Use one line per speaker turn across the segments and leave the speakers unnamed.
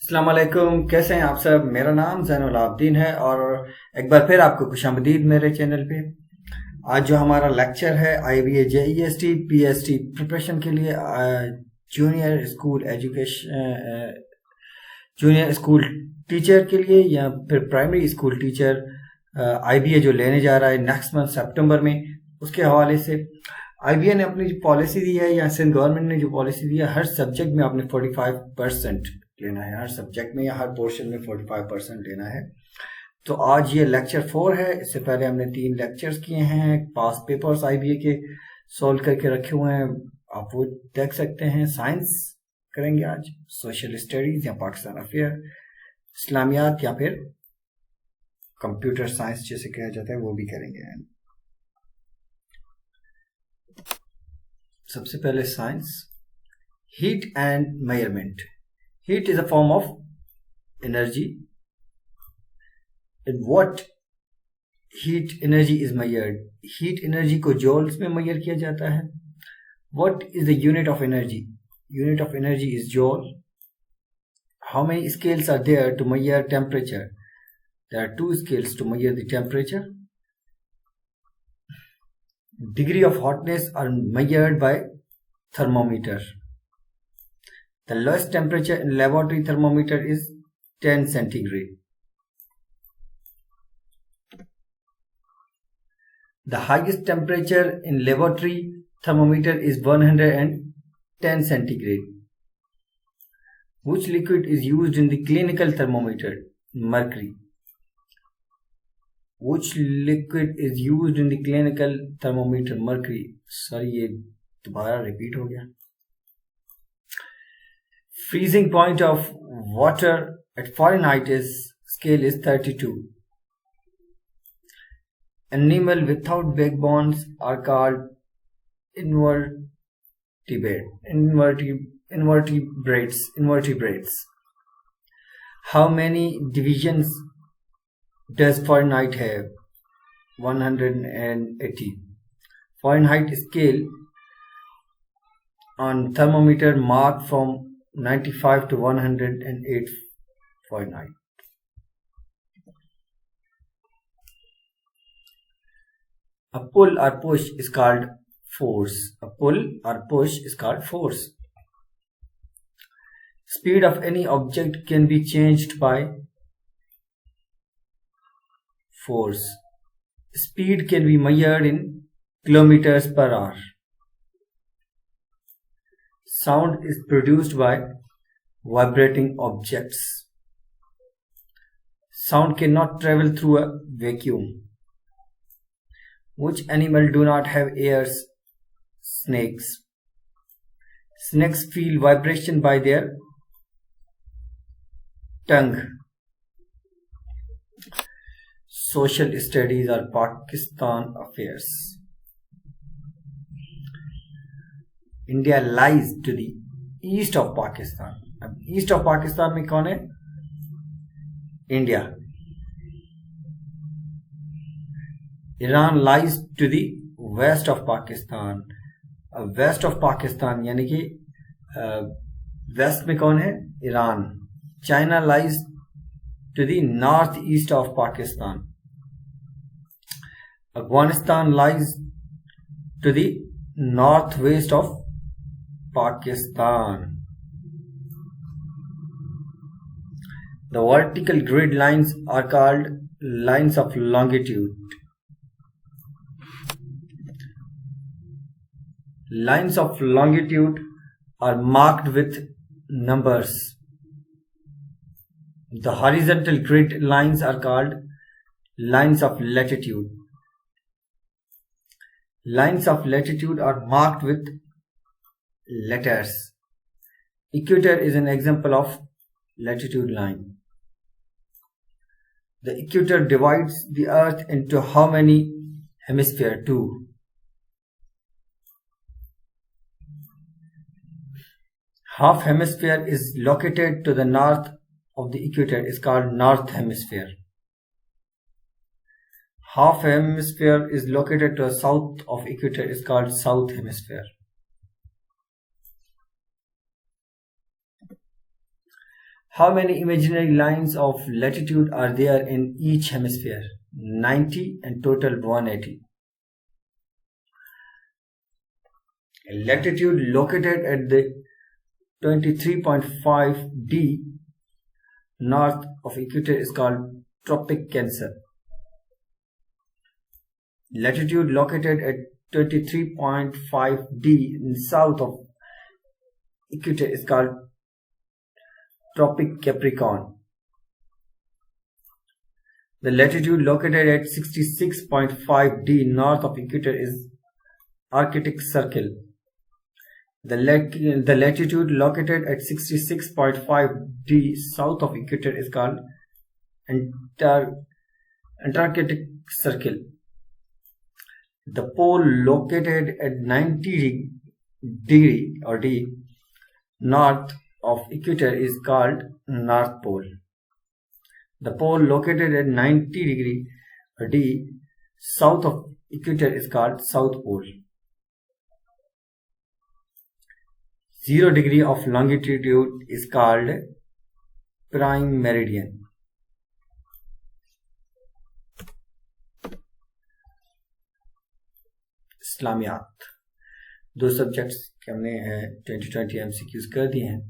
अस्सलाम वालेकुम, कैसे हैं आप सब। मेरा नाम ज़ैनुल आबदीन है और एक बार फिर आपको खुशामदीद मेरे चैनल पे। आज जो हमारा लेक्चर है IBA JEST PST प्रिपरेशन के लिए junior school education junior school teacher के लिए या फिर प्राइमरी स्कूल टीचर IBA जो लेने जा रहा है नेक्स्ट मंथ सितंबर में, उसके हवाले से IBA ने अपनी जो पॉलिसी दी है या सिंध गवर्नमेंट ने जो पॉलिसी दी है, हर सब्जेक्ट में आपने 45% लेना है। हर सब्जेक्ट में या हर पोर्शन में 45% लेना है। तो आज ये लेक्चर 4 है। इससे पहले हमने 3 लेक्चर्स किए हैं, पास पेपर्स IBA के सॉल्व करके रखे हुए हैं, आप वो देख सकते हैं। साइंस करेंगे आज, सोशल स्टडीज या पाकिस्तान अफेयर, इस्लामियात या फिर कंप्यूटर साइंस जैसे कहा जाता है वो भी करेंगे। सबसे पहले science, heat and measurement. Heat is a form of energy. In what heat energy is measured? Heat energy को joules में measure किया जाता है। What is the unit of energy? Unit of energy is joule. How many scales are there to measure temperature? There are 2 scales to measure the temperature. Degree of hotness are measured by thermometer. The lowest temperature in laboratory thermometer is 10 centigrade. The highest temperature in laboratory thermometer is 110 centigrade. Which liquid is used in the clinical thermometer? Mercury. Which liquid is used in the clinical thermometer? Mercury. Sorry, ये दोबारा repeat हो गया। Freezing point of water at Fahrenheit scale is 32. Animal without backbones are called invertebrates. How many divisions does Fahrenheit have? 180. Fahrenheit scale on thermometer marked from 95 to 108 Fahrenheit. A pull or push is called force. A pull or push is called force. Speed of any object can be changed by force. Speed can be measured in kilometers per hour. Sound is produced by vibrating objects. Sound cannot travel through a vacuum. Which animal do not have ears? Snakes. Snakes feel vibration by their tongue. Social studies are Pakistan affairs. India lies to the east of Pakistan. अब east of Pakistan में कौन है? India. Iran lies to the west of Pakistan. अब west of Pakistan यानी कि waste में कौन है? Iran. China lies to the north east of Pakistan. Afghanistan lies to the north west of Pakistan. The vertical grid lines are called lines of longitude. Lines of longitude are marked with numbers. The horizontal grid lines are called lines of latitude. Lines of latitude are marked with letters. Equator is an example of latitude line. The equator divides the earth into how many hemispheres? 2. Half hemisphere is located to the north of the equator is called north hemisphere. Half hemisphere is located to the south of equator is called south hemisphere. How many imaginary lines of latitude are there in each hemisphere? 90 and total 180. Latitude located at the 23.5 D north of equator is called tropic Cancer. Latitude located at 23.5 D in south of equator is called tropic Capricorn. The latitude located at 66.5 D north of equator is Arctic Circle. The latitude located at 66.5 D south of equator is called Antarctic Circle. The pole located at 90 degree or D north of equator is called North Pole. The pole located at 90 degree or D south of equator is called South Pole. 0 degree of longitude is called prime meridian. इस्लामियात 2 subjects के हमने 2020 MCQs कर दिए हैं.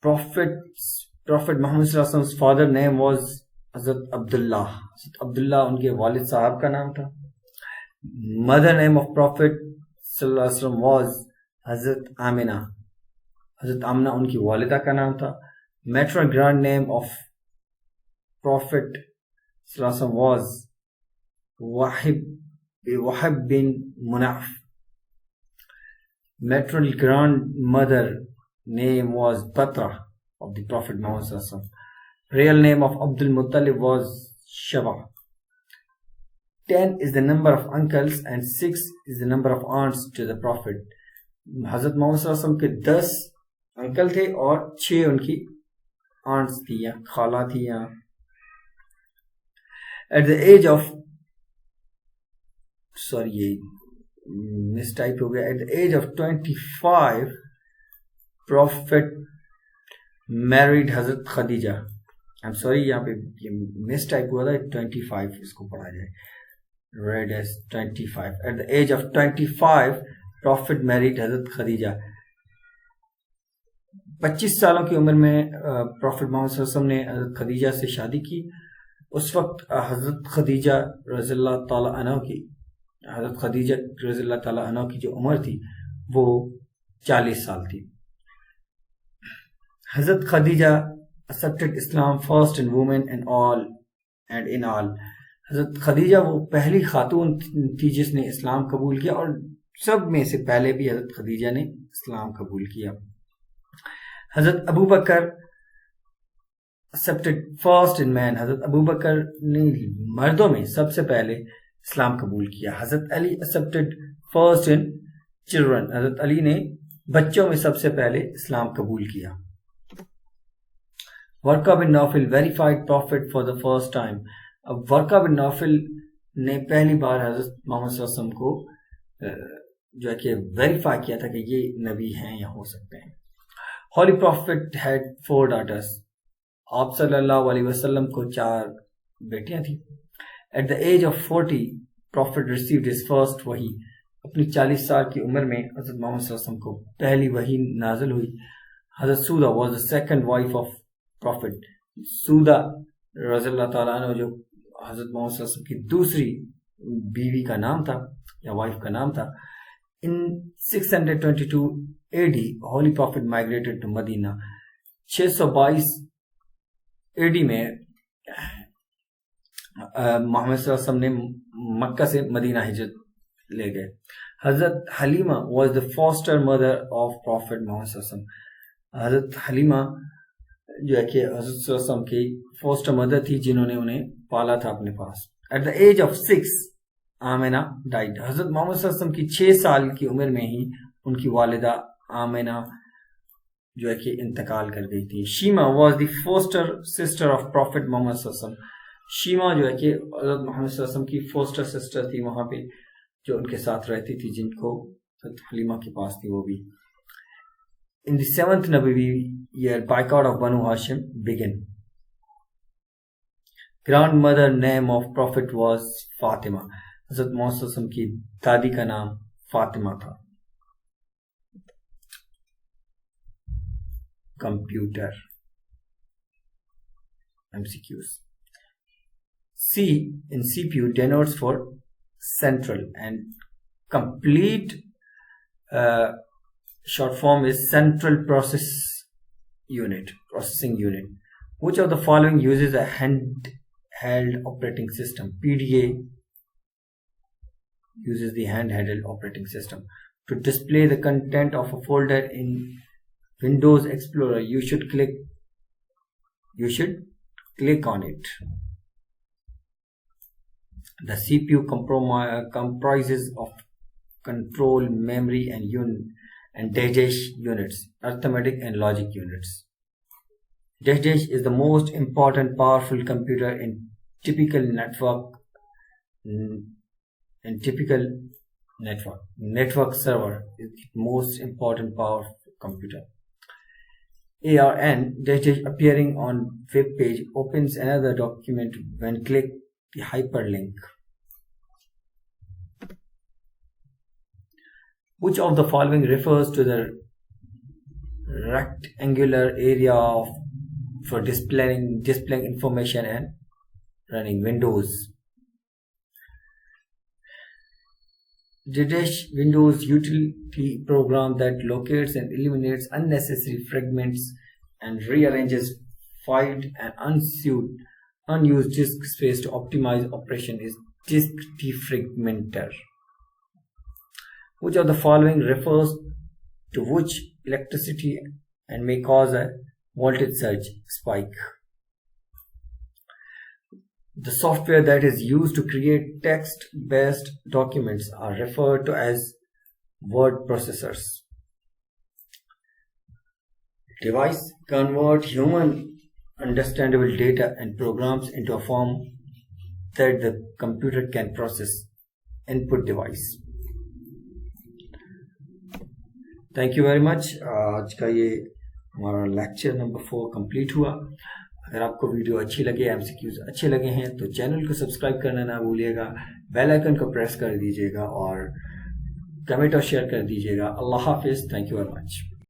Prophet Muhammad's father name was Hazrat Abdullah. Hazrat Abdullah उनके वालिद साहब का नाम था. Mother name of Prophet was Hazrat Amina. Hazrat Amina उनकी वालिदा का नाम था. Maternal grand name of Prophet was Wahib bin Munaf. Maternal grandmother name was Batra of the Prophet Muhammad. Real name of Abdul Muttalib was Shaba. 10 is the number of uncles and 6 is the number of aunts to the Prophet. Hazrat Muhammad के 10 uncle थे और 6 उनकी aunts थी या खाला थी या. At the age of ये mistype हो गया. At the age of 25 Prophet married Hazrat Khadija. I'm sorry यहाँ पे ये mistype हुआ था. 25 इसको पढ़ा जाए. Read as 25. At the age of 25 Prophet married Hazrat Khadija. 25 सालों की उम्र में Prophet मोहम्मद सल्लल्लाहु अलैहि वसल्लम ने हज़रत खदीजा से शादी की. उस वक्त हज़रत खदीजा रज़ियल्लाहु ताला अन्हा की जो उम्र थी वो 40 साल थी. हज़रत Khadija accepted Islam first in women and in all. हज़रत खदीजा वो पहली खातून थी जिसने इस्लाम कबूल किया और सब में से पहले भी हज़रत खदीजा ने इस्लाम कबूल किया. हज़रत अबू बकर accepted first in men. हज़रत अबू बकर ने मर्दों में सबसे पहले इस्लाम कबूल किया. हज़रत Ali accepted first in children. हज़रत अली ने बच्चों में सबसे पहले इस्लाम कबूल किया. वर्का बिन Naufil verified prophet for the first time. अब वर्का बिन नौफिल ने पहली बार हज़रत मोहम्मद सल्लल्लाहु अलैहि वसल्लम को जो है कि वेरीफाई किया था कि ये नबी हैं या हो सकते हैं. Holy Prophet had 4 daughters. आप सल्लल्लाहु अलैहि वसल्लम को 4 बेटियां थी. At the age of 40, Prophet received his first वही. अपनी 40 साल की उम्र में हज़रत मोहम्मद सल्लल्लाहु अलैहि वसल्लम को पहली वही नाज़िल हुई. हज़रत सूदा was the second wife of Prophet. सूदा रज़ियल्लाहु ताला अन्हा जो हज़रत मोहम्मद सल्लल्लाहु अलैहि वसल्लम की दूसरी बीवी का नाम था या वाइफ का नाम था. In 622 AD, Holy Prophet migrated to Medina. 622 AD में मोहम्मद सल्लल्लाहु अलैहि वसल्लम ने मक्का से मदीना हिजरत ले गए. हज़रत Halima was the foster mother of Prophet Muhammad सल्लल्लाहु अलैहि वसल्लम. हज़रत हलीमा जो है कि हज़रत सल्लल्लाहु अलैहि वसल्लम की foster mother थी जिन्होंने उन्हें पाला था अपने पास. At the age of 6, Amina died. हज़रत मोहम्मद सल्लल्लाहु अलैहि वसल्लम की 6 साल की उम्र में ही उनकी वालिदा आमिना जो है कि इंतकाल कर गई थी. शीमा was the foster sister of Prophet Muhammad सल्लल्लाहु अलैहि वसल्लम. शीमा जो है कि हज़रत मोहम्मद सल्लल्लाहु अलैहि वसल्लम की फोस्टर सिस्टर थी वहां पे जो उनके साथ रहती थी जिनको हज़रत हलीमा के पास थी वो भी. In the 7th Nabawi year, boycott of Banu Hashim began. Grandmother name of Prophet was Fatima. Hazrat Muhammad की दादी का नाम फातिमा था. Computer MCQs. C in CPU denotes for central, and complete short form is central processing unit. Which of the following uses a handheld operating system? PDA uses the handheld operating system. To display the content of a folder in Windows Explorer, you should click on it. The CPU comprises of control, memory, and digestion units, arithmetic and logic units. Digestion is the most important powerful computer in typical network. Network server is the most important powerful computer. ARN, digestion appearing on web page, opens another document when click the hyperlink. Which of the following refers to the rectangular area for displaying information and running Windows? Didash Windows utility program that locates and eliminates unnecessary fragments and rearranges filed and unused disk space to optimize operation is disk defragmenter. Which of the following refers to which electricity and may cause a voltage surge spike? The software that is used to create text-based documents are referred to as word processors. Device convert human understandable data and programs into a form that the computer can process. Input device. Thank you very much. आज का ये हमारा lecture number 4 complete हुआ. अगर आपको video अच्छी लगे, MCQs अच्छे लगे हैं तो चैनल को सब्सक्राइब करना ना भूलिएगा, बेल आइकन को प्रेस कर दीजिएगा और कमेंट और शेयर कर दीजिएगा. अल्लाह हाफिज. Thank you very much.